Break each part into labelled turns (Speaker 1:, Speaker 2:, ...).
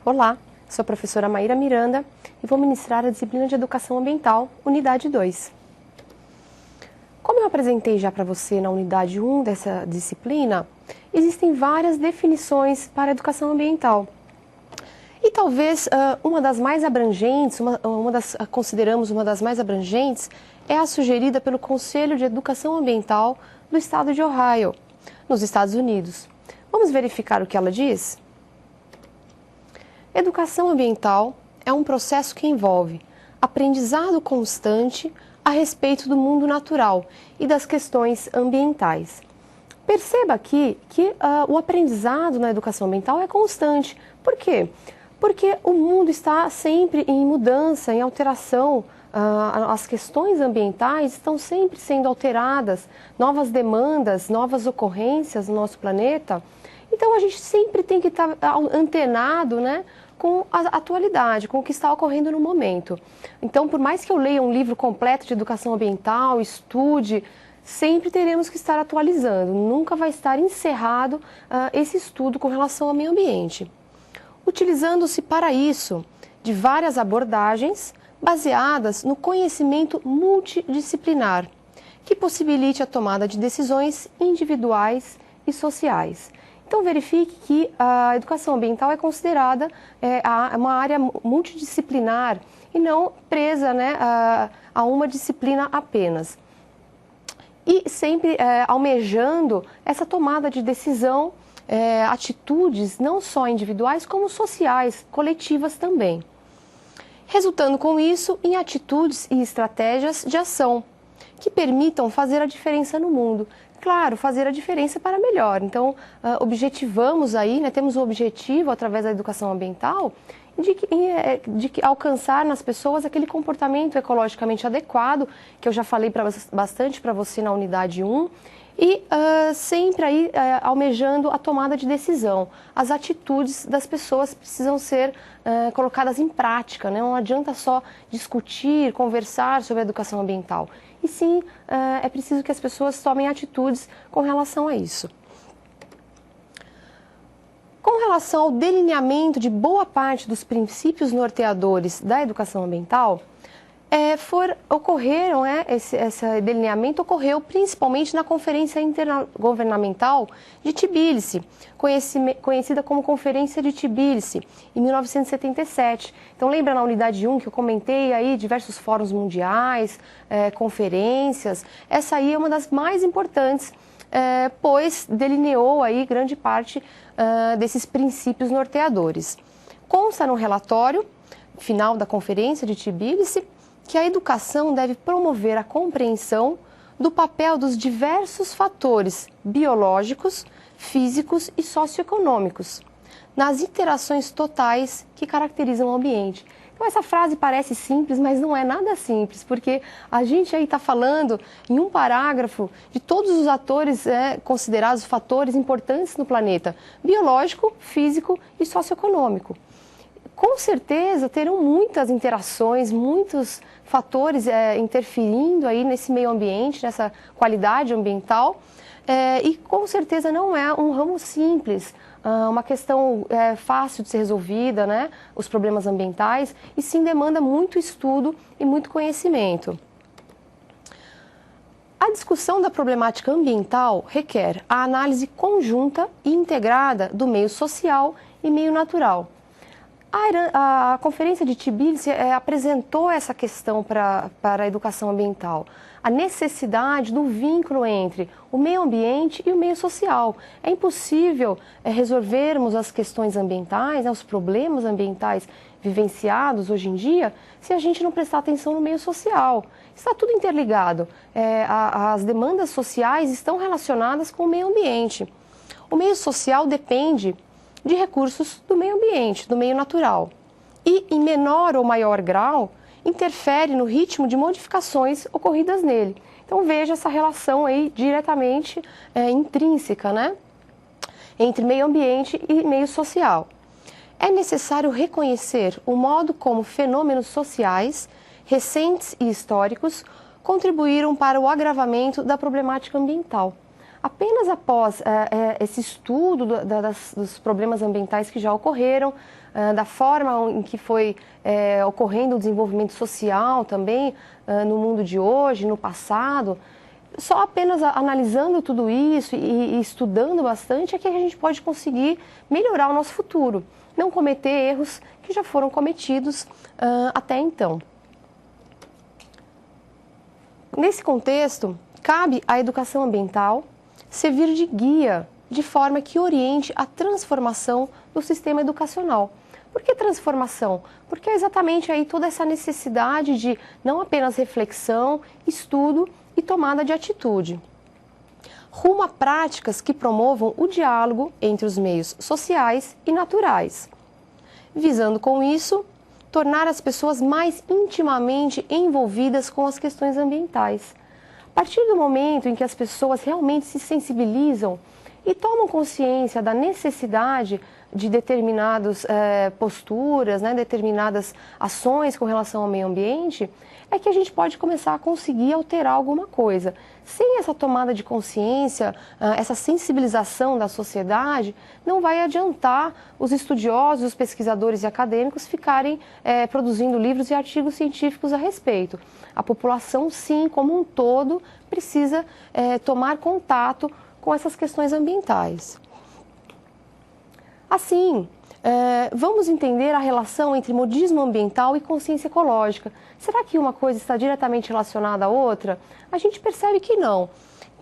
Speaker 1: Olá, sou a professora Maíra Miranda e vou ministrar a disciplina de Educação Ambiental, Unidade 2. Como eu apresentei já para você na Unidade 1 dessa disciplina, existem várias definições para a educação ambiental. E talvez uma das mais abrangentes, consideramos uma das mais abrangentes, é a sugerida pelo Conselho de Educação Ambiental do Estado de Ohio, nos Estados Unidos. Vamos verificar o que ela diz? Educação ambiental é um processo que envolve aprendizado constante a respeito do mundo natural e das questões ambientais. Perceba aqui que o aprendizado na educação ambiental é constante. Por quê? Porque o mundo está sempre em mudança, em alteração. As questões ambientais estão sempre sendo alteradas, novas demandas, novas ocorrências no nosso planeta. Então, a gente sempre tem que estar antenado, né, com a atualidade, com o que está ocorrendo no momento. Então, por mais que eu leia um livro completo de educação ambiental, estude, sempre teremos que estar atualizando. Nunca vai estar encerrado esse estudo com relação ao meio ambiente. Utilizando-se para isso de várias abordagens baseadas no conhecimento multidisciplinar, que possibilite a tomada de decisões individuais e sociais. Então, verifique que a educação ambiental é considerada uma área multidisciplinar e não presa, né, a uma disciplina apenas. E sempre almejando essa tomada de decisão, atitudes não só individuais, como sociais, coletivas também. Resultando com isso em atitudes e estratégias de ação que permitam fazer a diferença no mundo. Claro, fazer a diferença para melhor. Então, objetivamos aí, né, temos um objetivo através da educação ambiental de alcançar nas pessoas aquele comportamento ecologicamente adequado, que eu já falei bastante para você na unidade 1, e sempre aí almejando a tomada de decisão. As atitudes das pessoas precisam ser colocadas em prática, né? Não adianta só discutir, conversar sobre a educação ambiental. E sim, é preciso que as pessoas tomem atitudes com relação a isso. Com relação ao delineamento de boa parte dos princípios norteadores da educação ambiental, esse delineamento ocorreu principalmente na Conferência Intergovernamental de Tbilisi, conhecida como Conferência de Tbilisi, em 1977. Então, lembra na unidade 1 que eu comentei aí diversos fóruns mundiais, conferências? Essa aí é uma das mais importantes, pois delineou aí grande parte desses princípios norteadores. Consta no relatório final da Conferência de Tbilisi que a educação deve promover a compreensão do papel dos diversos fatores biológicos, físicos e socioeconômicos nas interações totais que caracterizam o ambiente. Então, essa frase parece simples, mas não é nada simples, porque a gente aí está falando em um parágrafo de todos os atores considerados fatores importantes no planeta, biológico, físico e socioeconômico. Com certeza terão muitas interações, muitos fatores interferindo aí nesse meio ambiente, nessa qualidade ambiental, e com certeza não é um ramo simples, uma questão fácil de ser resolvida, né, os problemas ambientais, e sim demanda muito estudo e muito conhecimento. A discussão da problemática ambiental requer a análise conjunta e integrada do meio social e meio natural. A Conferência de Tbilisi apresentou essa questão para a educação ambiental, a necessidade do vínculo entre o meio ambiente e o meio social. É impossível resolvermos as questões ambientais, né, os problemas ambientais vivenciados hoje em dia, se a gente não prestar atenção no meio social. Está tudo interligado. As demandas sociais estão relacionadas com o meio ambiente. O meio social depende de recursos do meio ambiente, do meio natural. E, em menor ou maior grau, interfere no ritmo de modificações ocorridas nele. Então, veja essa relação aí diretamente intrínseca, né, entre meio ambiente e meio social. É necessário reconhecer o modo como fenômenos sociais, recentes e históricos, contribuíram para o agravamento da problemática ambiental. apenas após esse estudo dos problemas ambientais que já ocorreram, da forma em que foi ocorrendo o desenvolvimento social também no mundo de hoje, no passado, só apenas analisando tudo isso e estudando bastante é que a gente pode conseguir melhorar o nosso futuro, não cometer erros que já foram cometidos até então. Nesse contexto, cabe à educação ambiental servir de guia de forma que oriente a transformação do sistema educacional. Por que transformação? Porque é exatamente aí toda essa necessidade de não apenas reflexão, estudo e tomada de atitude, rumo a práticas que promovam o diálogo entre os meios sociais e naturais, visando com isso tornar as pessoas mais intimamente envolvidas com as questões ambientais. A partir do momento em que as pessoas realmente se sensibilizam e tomam consciência da necessidade de determinadas posturas, determinadas ações com relação ao meio ambiente, é que a gente pode começar a conseguir alterar alguma coisa. Sem essa tomada de consciência, essa sensibilização da sociedade, não vai adiantar os estudiosos, os pesquisadores e acadêmicos ficarem produzindo livros e artigos científicos a respeito. A população, sim, como um todo, precisa tomar contato com essas questões ambientais. Assim, vamos entender a relação entre modismo ambiental e consciência ecológica. Será que uma coisa está diretamente relacionada à outra? A gente percebe que não.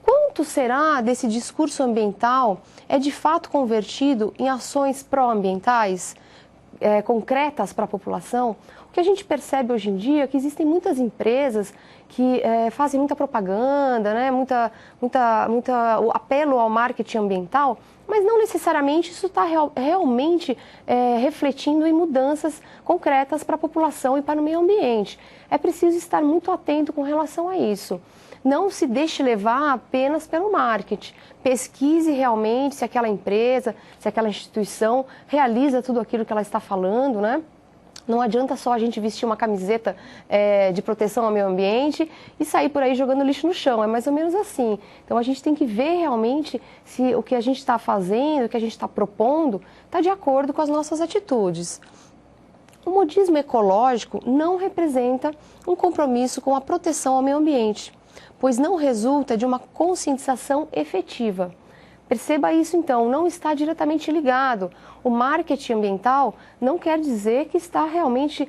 Speaker 1: Quanto será desse discurso ambiental é de fato convertido em ações pró-ambientais, concretas para a população? O que a gente percebe hoje em dia é que existem muitas empresas que fazem muita propaganda, o apelo ao marketing ambiental, mas não necessariamente isso está realmente refletindo em mudanças concretas para a população e para o meio ambiente. É preciso estar muito atento com relação a isso. Não se deixe levar apenas pelo marketing. Pesquise realmente se aquela empresa, se aquela instituição realiza tudo aquilo que ela está falando, né? Não adianta só a gente vestir uma camiseta de proteção ao meio ambiente e sair por aí jogando lixo no chão. É mais ou menos assim. Então a gente tem que ver realmente se o que a gente está fazendo, o que a gente está propondo, está de acordo com as nossas atitudes. O modismo ecológico não representa um compromisso com a proteção ao meio ambiente, pois não resulta de uma conscientização efetiva. Perceba isso então, não está diretamente ligado. O marketing ambiental não quer dizer que está realmente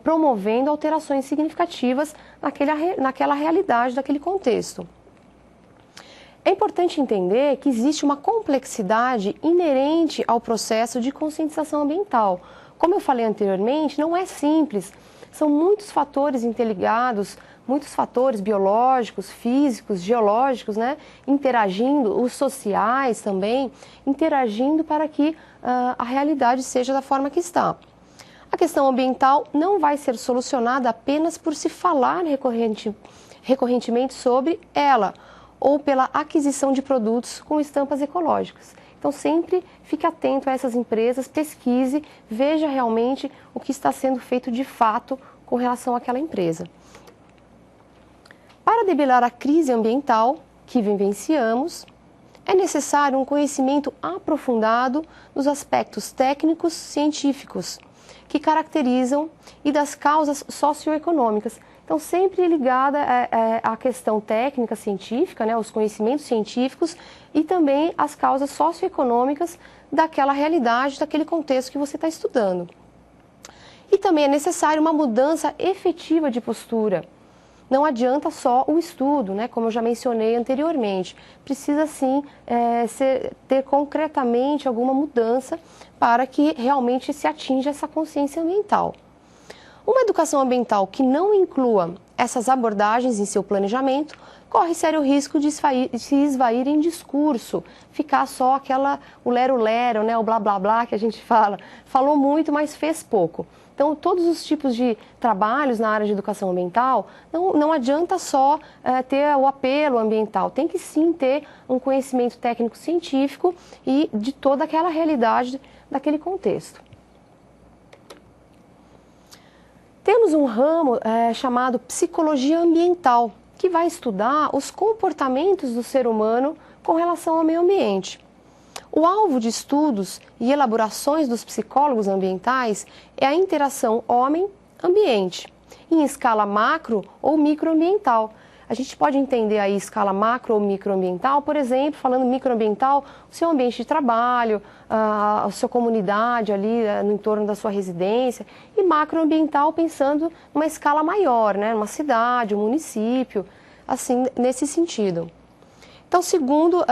Speaker 1: promovendo alterações significativas naquela realidade, daquele contexto. É importante entender que existe uma complexidade inerente ao processo de conscientização ambiental. Como eu falei anteriormente, não é simples. São muitos fatores interligados, muitos fatores biológicos, físicos, geológicos, interagindo, os sociais também, interagindo para que a realidade seja da forma que está. A questão ambiental não vai ser solucionada apenas por se falar recorrentemente sobre ela, ou pela aquisição de produtos com estampas ecológicas. Então, sempre fique atento a essas empresas, pesquise, veja realmente o que está sendo feito de fato com relação àquela empresa. Para debelar a crise ambiental que vivenciamos, é necessário um conhecimento aprofundado dos aspectos técnicos científicos que caracterizam e das causas socioeconômicas. Então, sempre ligada à questão técnica científica, os conhecimentos científicos e também as causas socioeconômicas daquela realidade, daquele contexto que você está estudando. E também é necessário uma mudança efetiva de postura. Não adianta só o estudo, como eu já mencionei anteriormente. Precisa sim ter concretamente alguma mudança para que realmente se atinja essa consciência ambiental. Uma educação ambiental que não inclua essas abordagens em seu planejamento corre sério risco de se esvair em discurso, ficar só o lero-lero, o blá-blá-blá que a gente fala. Falou muito, mas fez pouco. Então, todos os tipos de trabalhos na área de educação ambiental, não adianta só ter o apelo ambiental. Tem que sim ter um conhecimento técnico-científico e de toda aquela realidade daquele contexto. Temos um ramo chamado psicologia ambiental, que vai estudar os comportamentos do ser humano com relação ao meio ambiente. O alvo de estudos e elaborações dos psicólogos ambientais é a interação homem-ambiente, em escala macro ou microambiental. A gente pode entender aí escala macro ou microambiental, por exemplo, falando microambiental, o seu ambiente de trabalho, a sua comunidade ali no entorno da sua residência, e macroambiental pensando numa escala maior, né, numa cidade, um município, assim, nesse sentido. Então, segundo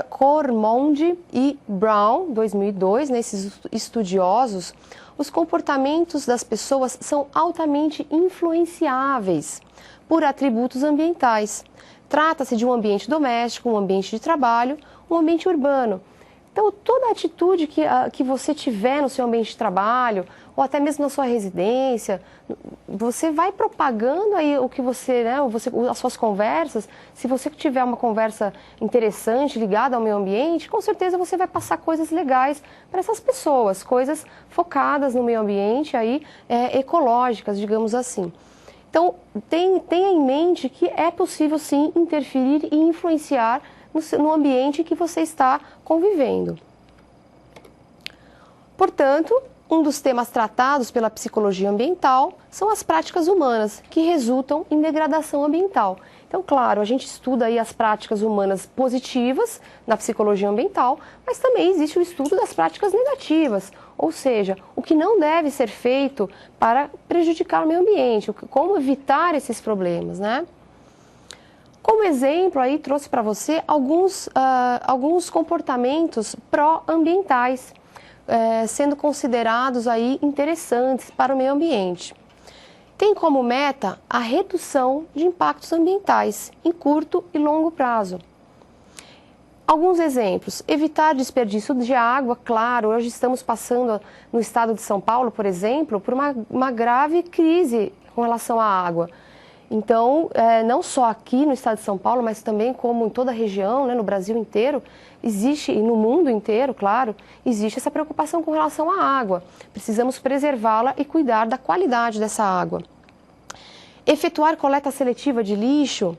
Speaker 1: Cormond e Brown, 2002, esses estudiosos, os comportamentos das pessoas são altamente influenciáveis por atributos ambientais. Trata-se de um ambiente doméstico, um ambiente de trabalho, um ambiente urbano. Então, toda atitude que você tiver no seu ambiente de trabalho, ou até mesmo na sua residência, você vai propagando aí o que você, né, as suas conversas. Se você tiver uma conversa interessante, ligada ao meio ambiente, com certeza você vai passar coisas legais para essas pessoas, coisas focadas no meio ambiente, aí, ecológicas, digamos assim. Então, tenha em mente que é possível, sim, interferir e influenciar no ambiente que você está convivendo. Portanto, um dos temas tratados pela psicologia ambiental são as práticas humanas, que resultam em degradação ambiental. Então, claro, a gente estuda aí as práticas humanas positivas na psicologia ambiental, mas também existe o estudo das práticas negativas, ou seja, o que não deve ser feito para prejudicar o meio ambiente, como evitar esses problemas, né? Como exemplo, aí trouxe para você alguns comportamentos pró-ambientais, sendo considerados aí interessantes para o meio ambiente. Tem como meta a redução de impactos ambientais em curto e longo prazo. Alguns exemplos: evitar desperdício de água. Claro, hoje estamos passando no estado de São Paulo, por exemplo, por uma grave crise com relação à água. Então, não só aqui no estado de São Paulo, mas também como em toda a região, né, no Brasil inteiro, existe, e no mundo inteiro, claro, existe essa preocupação com relação à água. Precisamos preservá-la e cuidar da qualidade dessa água. Efetuar coleta seletiva de lixo.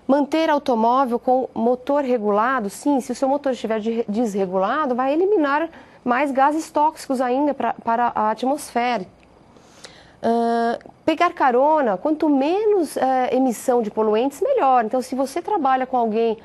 Speaker 1: Manter automóvel com motor regulado. Sim, se o seu motor estiver desregulado, vai eliminar mais gases tóxicos ainda para a atmosfera. Pegar carona, quanto menos emissão de poluentes, melhor. Então, se você trabalha com alguém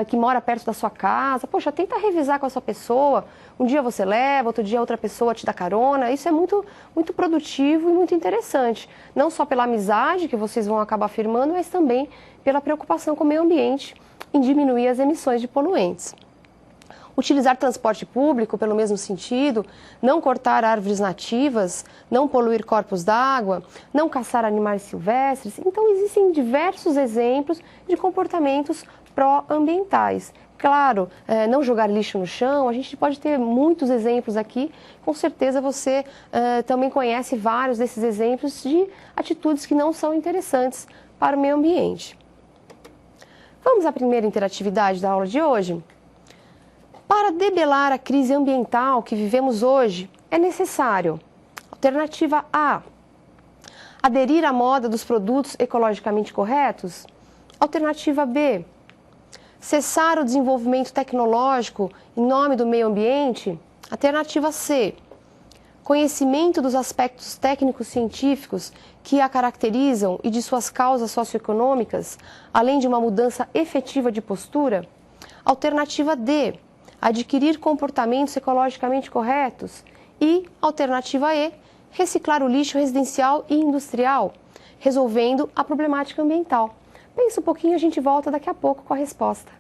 Speaker 1: que mora perto da sua casa, poxa, tenta revisar com essa pessoa. Um dia você leva, outro dia outra pessoa te dá carona. Isso é muito, muito produtivo e muito interessante. Não só pela amizade que vocês vão acabar firmando, mas também pela preocupação com o meio ambiente em diminuir as emissões de poluentes. Utilizar transporte público pelo mesmo sentido, não cortar árvores nativas, não poluir corpos d'água, não caçar animais silvestres. Então, existem diversos exemplos de comportamentos pró-ambientais. Claro, não jogar lixo no chão, a gente pode ter muitos exemplos aqui. Com certeza você também conhece vários desses exemplos de atitudes que não são interessantes para o meio ambiente. Vamos à primeira interatividade da aula de hoje? Para debelar a crise ambiental que vivemos hoje, é necessário: alternativa A, aderir à moda dos produtos ecologicamente corretos. Alternativa B, cessar o desenvolvimento tecnológico em nome do meio ambiente. Alternativa C, conhecimento dos aspectos técnicos científicos que a caracterizam e de suas causas socioeconômicas, além de uma mudança efetiva de postura. Alternativa D, adquirir comportamentos ecologicamente corretos. E, alternativa E, reciclar o lixo residencial e industrial, resolvendo a problemática ambiental. Pensa um pouquinho, a gente volta daqui a pouco com a resposta.